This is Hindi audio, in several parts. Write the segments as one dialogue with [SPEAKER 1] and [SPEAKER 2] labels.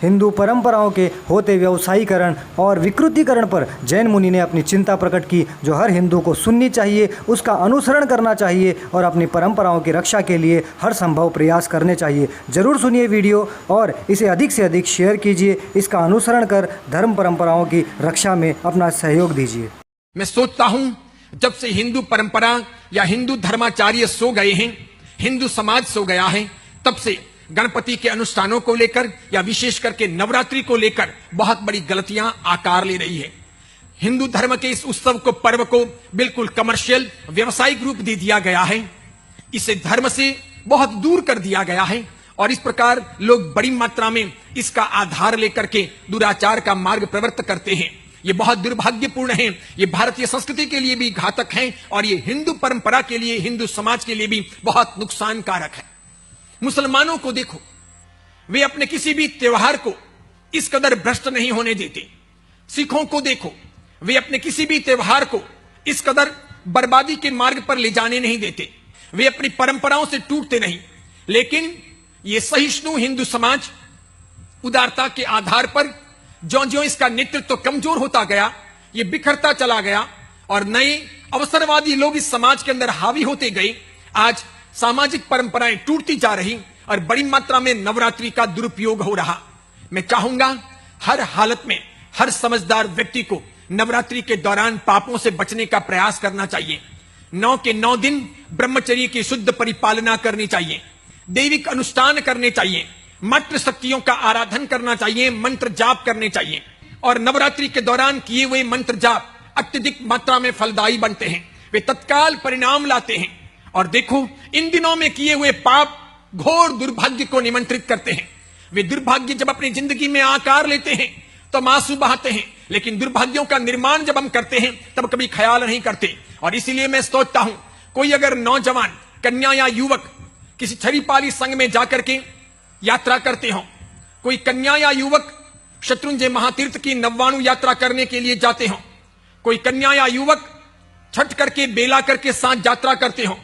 [SPEAKER 1] हिंदू परंपराओं के होते व्यवसायीकरण और विकृतीकरण पर जैन मुनि ने अपनी चिंता प्रकट की, जो हर हिंदू को सुननी चाहिए, उसका अनुसरण करना चाहिए और अपनी परंपराओं की रक्षा के लिए हर संभव प्रयास करने चाहिए। जरूर सुनिए वीडियो और इसे अधिक से अधिक शेयर कीजिए। इसका अनुसरण कर धर्म परंपराओं की रक्षा में अपना सहयोग दीजिए।
[SPEAKER 2] मैं सोचता हूं, जब से हिंदू परंपरा या हिंदू धर्माचार्य सो गए हैं, हिंदू समाज सो गया है, तब से गणपति के अनुष्ठानों को लेकर या विशेष करके नवरात्रि को लेकर बहुत बड़ी गलतियां आकार ले रही है। हिंदू धर्म के इस उत्सव को, पर्व को बिल्कुल कमर्शियल, व्यवसायिक रूप दे दिया गया है। इसे धर्म से बहुत दूर कर दिया गया है और इस प्रकार लोग बड़ी मात्रा में इसका आधार लेकर के दुराचार का मार्ग प्रवृत्त करते हैं। ये बहुत दुर्भाग्यपूर्ण है। ये भारतीय संस्कृति के लिए भी घातक है और ये हिंदू परंपरा के लिए, हिंदू समाज के लिए भी बहुत नुकसानकारक है। मुसलमानों को देखो, वे अपने किसी भी त्योहार को इस कदर भ्रष्ट नहीं होने देते। सिखों को देखो, वे अपने किसी भी त्योहार को इस कदर बर्बादी के मार्ग पर ले जाने नहीं देते। वे अपनी परंपराओं से टूटते नहीं। लेकिन ये सहिष्णु हिंदू समाज उदारता के आधार पर ज्यों-ज्यों इसका नेतृत्व कमजोर होता गया, ये बिखरता चला गया और नए अवसरवादी लोग इस समाज के अंदर हावी होते गए। आज सामाजिक परंपराएं टूटती जा रही और बड़ी मात्रा में नवरात्रि का दुरुपयोग हो रहा। मैं चाहूंगा हर हालत में हर समझदार व्यक्ति को नवरात्रि के दौरान पापों से बचने का प्रयास करना चाहिए। 9 के 9 दिन ब्रह्मचर्य की शुद्ध परिपालना करनी चाहिए, दैविक अनुष्ठान करने चाहिए, मंत्र शक्तियों का आराधन करना चाहिए, मंत्र जाप करने चाहिए और नवरात्रि के दौरान किए हुए मंत्र जाप अत्यधिक मात्रा में फलदायी बनते हैं। वे तत्काल परिणाम लाते हैं और देखो, इन दिनों में किए हुए पाप घोर दुर्भाग्य को निमंत्रित करते हैं। वे दुर्भाग्य जब अपनी जिंदगी में आकार लेते हैं तो आंसू बहाते हैं, लेकिन दुर्भाग्यों का निर्माण जब हम करते हैं तब कभी ख्याल नहीं करते। और इसीलिए मैं सोचता हूं, कोई अगर नौजवान, कन्या या युवक किसी छरीपाली संघ में जाकर के यात्रा करते हो, कोई कन्या या युवक शत्रुंजय महातीर्थ की नव्वाणु यात्रा करने के लिए जाते हो, कोई कन्या या युवक छठ करके, बेला करके साथ यात्रा करते हो,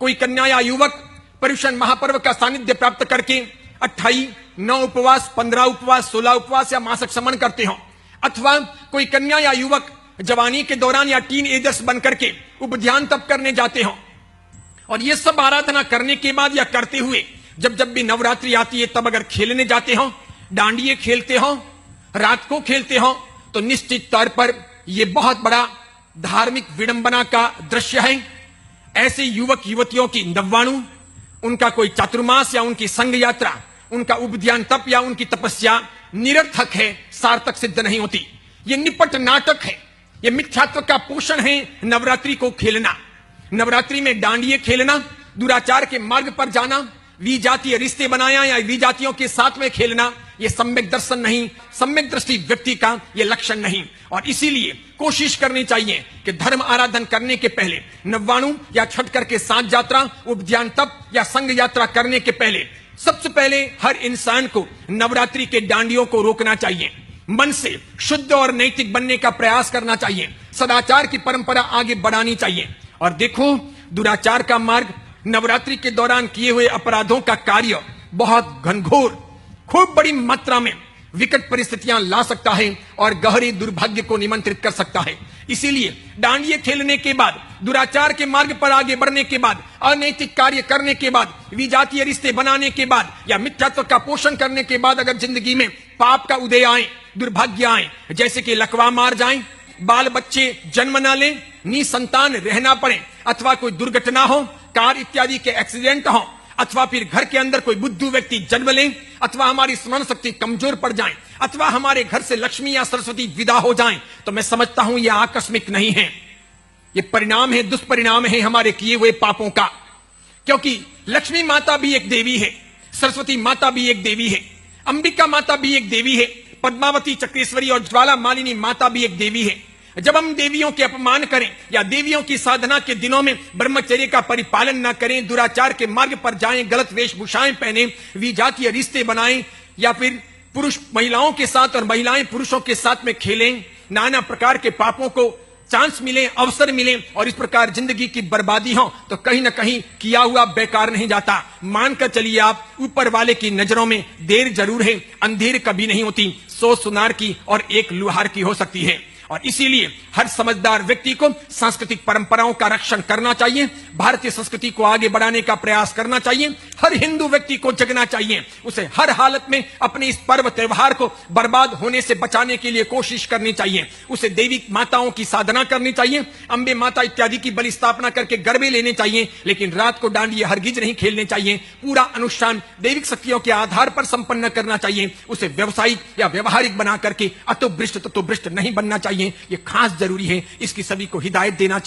[SPEAKER 2] कोई कन्या या युवक पर्युषण महापर्व का सानिध्य प्राप्त करके 28, 9 उपवास, 15 उपवास, 16 उपवास या मासिक समन करते हो, अथवा कोई कन्या या युवक जवानी के दौरान या टीन एजर्स बनकर के उपध्यान तप करने जाते हो। और ये सब आराधना करने के बाद या करते हुए जब जब भी नवरात्रि आती है तब अगर खेलने जाते हो, डांडिये खेलते हो, रात को खेलते हो, तो निश्चित तौर पर यह बहुत बड़ा धार्मिक विडंबना का दृश्य है। ऐसे युवक युवतियों की नव्वाणु, उनका कोई चातुर्मास या उनकी संघ यात्रा, उनका उपध्यान तप या उनकी तपस्या निरर्थक है, सार्थक सिद्ध नहीं होती। यह निपट नाटक है, यह मिथ्यात्व का पोषण है। नवरात्रि को खेलना, नवरात्रि में डांडिये खेलना, दुराचार के मार्ग पर जाना, विजातीय रिश्ते बनाया या विजातियों के साथ में खेलना, यह सम्यक दर्शन नहीं, सम्यक दृष्टि व्यक्ति का यह लक्षण नहीं। और इसीलिए कोशिश करनी चाहिए कि धर्म आराधन करने के पहले, नव्वाणु या छठ करके साथ यात्रा, उपध्यान तप या संघ यात्रा करने के पहले सबसे पहले हर इंसान को नवरात्रि के डांडियों को रोकना चाहिए, मन से शुद्ध और नैतिक बनने का प्रयास करना चाहिए, सदाचार की परंपरा आगे बढ़ानी चाहिए। और देखो, दुराचार का मार्ग, नवरात्रि के दौरान किए हुए अपराधों का कार्य बहुत घनघोर, खूब बड़ी मात्रा में विकट परिस्थितियां ला सकता है और गहरे दुर्भाग्य को निमंत्रित कर सकता है। इसीलिए डांडिये खेलने के बाद, दुराचार के मार्ग पर आगे बढ़ने के बाद, अनैतिक कार्य करने के बाद, विजातीय रिश्ते बनाने के बाद या मिथ्यात्व का पोषण करने के बाद अगर जिंदगी में पाप का उदय आए, दुर्भाग्य आए, जैसे कि लकवा मार जाए, बाल बच्चे जन्म ना लें, निसंतान रहना पड़े, अथवा कोई दुर्घटना हो, कार इत्यादि के एक्सीडेंट हो, अथवा फिर घर के अंदर कोई बुद्धू व्यक्ति जन्म लें, अथवा हमारी स्मरण शक्ति कमजोर पड़ जाए, अथवा हमारे घर से लक्ष्मी या सरस्वती विदा हो जाएं, तो मैं समझता हूं यह आकस्मिक नहीं है, यह परिणाम है, दुष्परिणाम है हमारे किए हुए पापों का। क्योंकि लक्ष्मी माता भी एक देवी है, सरस्वती माता भी एक देवी है, अंबिका माता भी एक देवी है, पद्मावती, चक्रेश्वरी और ज्वाला मालिनी माता भी एक देवी है। जब हम देवियों के अपमान करें या देवियों की साधना के दिनों में ब्रह्मचर्य का परिपालन न करें, दुराचार के मार्ग पर जाएं, गलत वेशभूषाएं पहने, विजातीय रिश्ते बनाएं या फिर पुरुष महिलाओं के साथ और महिलाएं पुरुषों के साथ में खेलें, नाना प्रकार के पापों को चांस मिले, अवसर मिले और इस प्रकार जिंदगी की बर्बादी हो तो कहीं ना कहीं किया हुआ बेकार नहीं जाता। मानकर चलिए आप, ऊपर वाले की नजरों में देर जरूर है, अंधेर कभी नहीं होती। 100 सुनार की और 1 लुहार की हो सकती है। और इसीलिए हर समझदार व्यक्ति को सांस्कृतिक परंपराओं का रक्षण करना चाहिए, भारतीय संस्कृति को आगे बढ़ाने का प्रयास करना चाहिए। हर हिंदू व्यक्ति को जगना चाहिए, उसे हर हालत में अपने इस पर्व त्योहार को बर्बाद होने से बचाने के लिए कोशिश करनी चाहिए। उसे देवी माताओं की साधना करनी चाहिए, अंबे माता इत्यादि की बलि स्थापना करके गरबे लेने चाहिए, लेकिन रात को डांडिया हरगिज नहीं खेलने चाहिए। पूरा अनुष्ठान दैविक शक्तियों के आधार पर संपन्न करना चाहिए। उसे व्यवसायिक या व्यवहारिक बना करके अतोभ्रष्ट ततोभ्रष्ट नहीं बनना चाहिए। ये खास जरूरी है, इसकी सभी को हिदायत देना चाहिए।